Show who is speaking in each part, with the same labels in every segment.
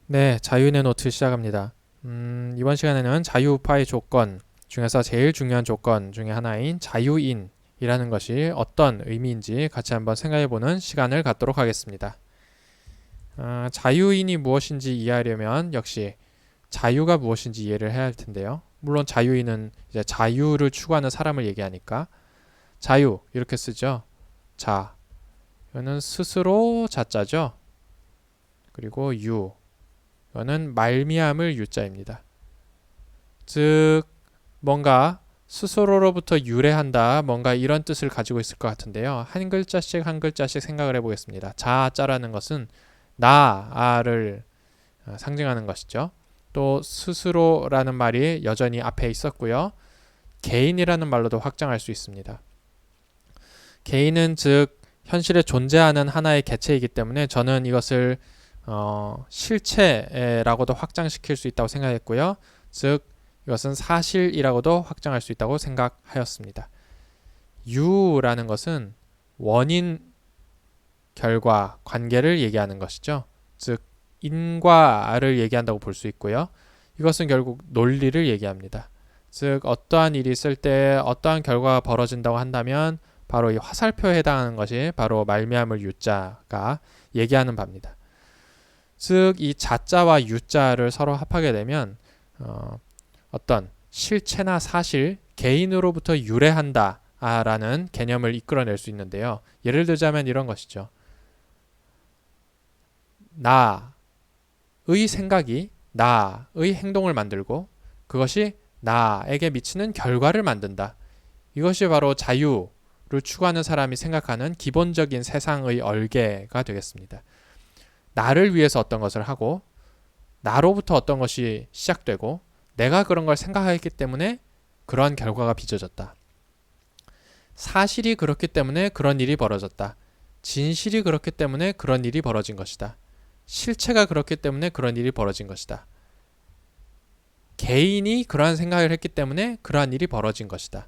Speaker 1: 네, 자유인의 노트 시작합니다. 이번 시간에는 자유우파의 조건 중에서 제일 중요한 조건 중에 하나인 자유인이라는 것이 어떤 의미인지 같이 한번 생각해보는 시간을 갖도록 하겠습니다. 자유인이 무엇인지 이해하려면 역시 자유가 무엇인지 이해를 해야 할 텐데요. 물론 자유인은 이제 자유를 추구하는 사람을 얘기하니까 자유 이렇게 쓰죠. 자, 이거는 스스로 자자죠. 그리고 유 이거는 말미암을 유자입니다. 즉 뭔가 스스로로부터 유래한다 뭔가 이런 뜻을 가지고 있을 것 같은데요. 한 글자씩 한 글자씩 생각을 해보겠습니다. 자자라는 것은 나를 상징하는 것이죠. 또 스스로라는 말이 여전히 앞에 있었고요. 개인이라는 말로도 확장할 수 있습니다. 개인은 즉 현실에 존재하는 하나의 개체이기 때문에 저는 이것을 실체라고도 확장시킬 수 있다고 생각했고요. 즉 이것은 사실이라고도 확장할 수 있다고 생각하였습니다. 유라는 것은 원인, 결과, 관계를 얘기하는 것이죠. 즉 인과를 얘기한다고 볼 수 있고요. 이것은 결국 논리를 얘기합니다. 즉 어떠한 일이 있을 때 어떠한 결과가 벌어진다고 한다면 바로 이 화살표에 해당하는 것이 바로 말미암을 유자가 얘기하는 바입니다. 즉 이 자자와 유자를 서로 합하게 되면 어떤 실체나 사실, 개인으로부터 유래한다 라는 개념을 이끌어낼 수 있는데요. 예를 들자면 이런 것이죠. 나의 생각이 나의 행동을 만들고 그것이 나에게 미치는 결과를 만든다. 이것이 바로 자유를 추구하는 사람이 생각하는 기본적인 세상의 얼개가 되겠습니다. 나를 위해서 어떤 것을 하고 나로부터 어떤 것이 시작되고 내가 그런 걸 생각했기 때문에 그런 결과가 빚어졌다. 사실이 그렇기 때문에 그런 일이 벌어졌다. 진실이 그렇기 때문에 그런 일이 벌어진 것이다. 실체가 그렇기 때문에 그런 일이 벌어진 것이다. 개인이 그러한 생각을 했기 때문에 그러한 일이 벌어진 것이다.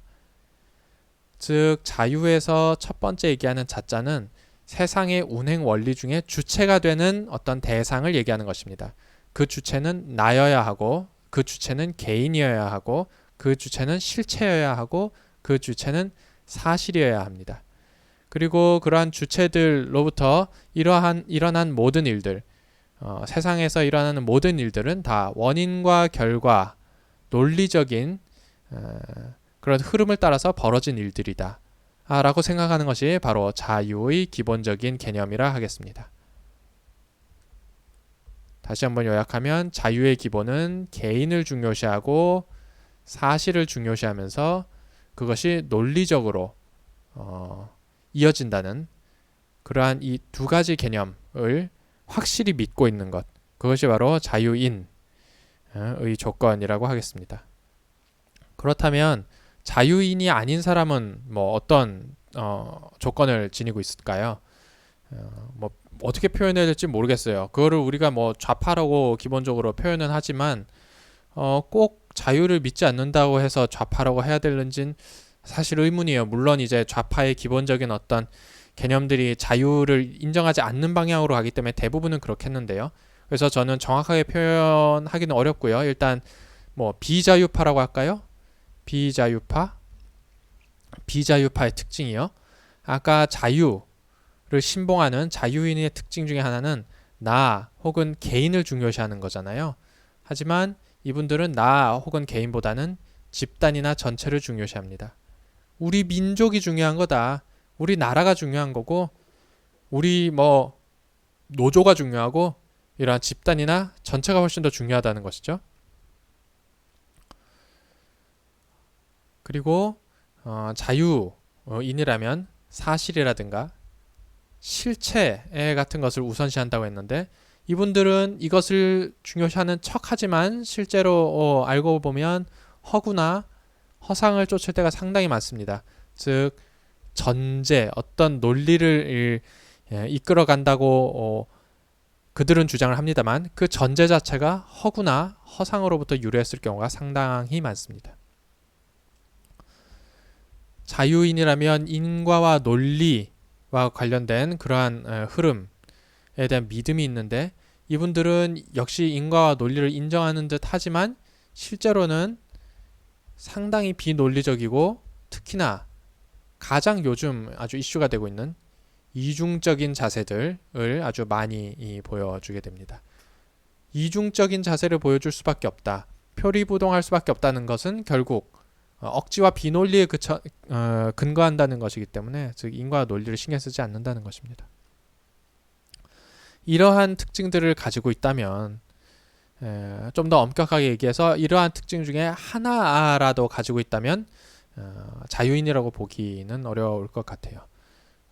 Speaker 1: 즉 자유에서 첫 번째 얘기하는 자자는 세상의 운행 원리 중에 주체가 되는 어떤 대상을 얘기하는 것입니다. 그 주체는 나여야 하고 그 주체는 개인이어야 하고 그 주체는 실체여야 하고 그 주체는 사실이어야 합니다. 그리고 그러한 주체들로부터 일어난 모든 일들, 세상에서 일어나는 모든 일들은 다 원인과 결과, 논리적인 그런 흐름을 따라서 벌어진 일들이다 라고 생각하는 것이 바로 자유의 기본적인 개념이라 하겠습니다. 다시 한번 요약하면 자유의 기본은 개인을 중요시하고 사실을 중요시하면서 그것이 논리적으로 이어진다는 그러한 이 두 가지 개념을 확실히 믿고 있는 것, 그것이 바로 자유인의 조건이라고 하겠습니다. 그렇다면 자유인이 아닌 사람은 뭐 어떤 조건을 지니고 있을까요? 뭐 어떻게 표현해야 될지 모르겠어요. 그거를 우리가 뭐 좌파라고 기본적으로 표현은 하지만 꼭 자유를 믿지 않는다고 해서 좌파라고 해야 되는지는 사실 의문이에요. 물론 이제 좌파의 기본적인 어떤 개념들이 자유를 인정하지 않는 방향으로 가기 때문에 대부분은 그렇겠는데요. 그래서 저는 정확하게 표현하기는 어렵고요. 일단 뭐 비자유파라고 할까요? 비자유파의 특징이요. 아까 자유를 신봉하는 자유인의 특징 중에 하나는 나 혹은 개인을 중요시하는 거잖아요. 하지만 이분들은 나 혹은 개인보다는 집단이나 전체를 중요시합니다. 우리 민족이 중요한 거다. 우리 나라가 중요한 거고 우리 뭐 노조가 중요하고 이러한 집단이나 전체가 훨씬 더 중요하다는 것이죠. 그리고 자유인이라면 사실이라든가 실체 같은 것을 우선시한다고 했는데 이분들은 이것을 중요시하는 척하지만 실제로 알고 보면 허구나 허상을 쫓을 때가 상당히 많습니다. 즉 전제 어떤 논리를 이끌어 간다고 그들은 주장을 합니다만 그 전제 자체가 허구나 허상으로부터 유래했을 경우가 상당히 많습니다. 자유인이라면 인과와 논리와 관련된 그러한 흐름에 대한 믿음이 있는데 이분들은 역시 인과와 논리를 인정하는 듯 하지만 실제로는 상당히 비논리적이고 특히나 가장 요즘 아주 이슈가 되고 있는 이중적인 자세들을 아주 많이 보여주게 됩니다. 이중적인 자세를 보여줄 수밖에 없다. 표리부동할 수밖에 없다는 것은 결국 억지와 비논리에 근거한다는 것이기 때문에 즉 인과와 논리를 신경 쓰지 않는다는 것입니다. 이러한 특징들을 가지고 있다면 좀 더 엄격하게 얘기해서 이러한 특징 중에 하나라도 가지고 있다면 자유인이라고 보기는 어려울 것 같아요.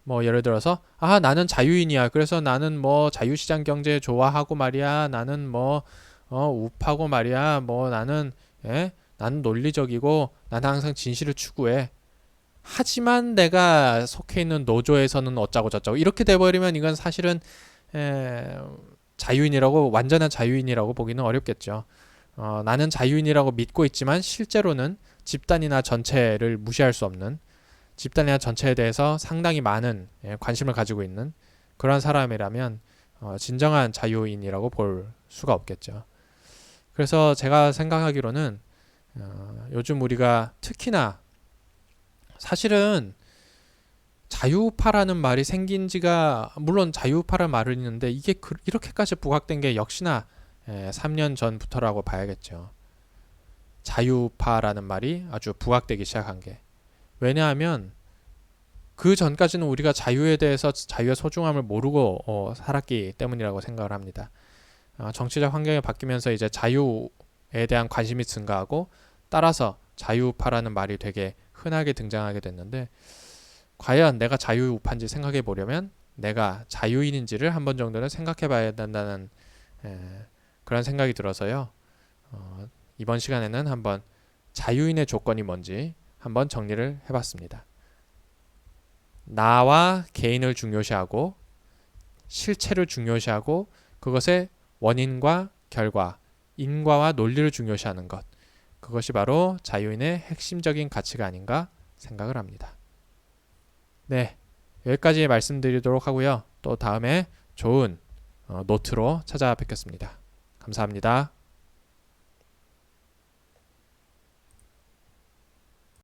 Speaker 1: 뭐 예를 들어서 나는 자유인이야. 그래서 나는 뭐 자유시장 경제 좋아하고 말이야. 나는 뭐 우파고 말이야. 뭐 나는 논리적이고 나는 항상 진실을 추구해. 하지만 내가 속해 있는 노조에서는 어쩌고 저쩌고 이렇게 돼버리면 이건 사실은 자유인이라고 완전한 자유인이라고 보기는 어렵겠죠. 나는 자유인이라고 믿고 있지만 실제로는 집단이나 전체를 무시할 수 없는 집단이나 전체에 대해서 상당히 많은 관심을 가지고 있는 그런 사람이라면 진정한 자유인이라고 볼 수가 없겠죠. 그래서 제가 생각하기로는 요즘 우리가 특히나 사실은 자유파라는 말이 생긴 지가 물론 자유파라는 말은 있는데 이게 이렇게까지 부각된 게 역시나 3년 전부터라고 봐야겠죠. 자유파라는 말이 아주 부각되기 시작한 게. 왜냐하면 그 전까지는 우리가 자유에 대해서 자유의 소중함을 모르고 살았기 때문이라고 생각을 합니다. 정치적 환경이 바뀌면서 이제 자유에 대한 관심이 증가하고 따라서 자유파라는 말이 되게 흔하게 등장하게 됐는데 과연 내가 자유우파인지 생각해 보려면 내가 자유인인지를 한 번 정도는 생각해 봐야 된다는 그런 생각이 들어서요. 이번 시간에는 한번 자유인의 조건이 뭔지 한번 정리를 해봤습니다. 나와 개인을 중요시하고 실체를 중요시하고 그것의 원인과 결과, 인과와 논리를 중요시하는 것. 그것이 바로 자유인의 핵심적인 가치가 아닌가 생각을 합니다. 네, 여기까지 말씀드리도록 하고요. 또 다음에 좋은 노트로 찾아뵙겠습니다. 감사합니다.